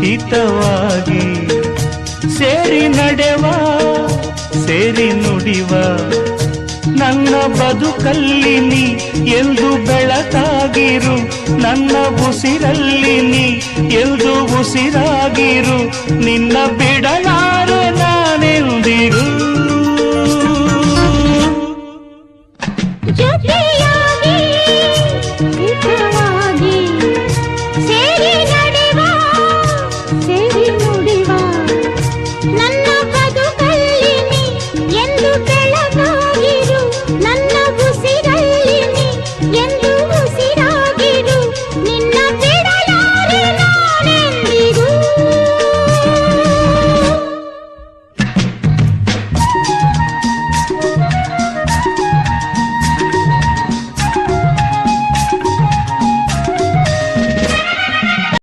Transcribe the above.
ಹಿತವಾಗಿ ಸೇರಿ ನಡೆವ ಸೇರಿ ನುಡಿವ ನನ್ನ ಬದುಕಲ್ಲಿ ನೀ ಎಂದು ಬೆಳಕಾಗಿರು ನನ್ನ ಉಸಿರಲ್ಲಿ ನೀ ಎಂದು ಉಸಿರಾಗಿರು ನಿನ್ನ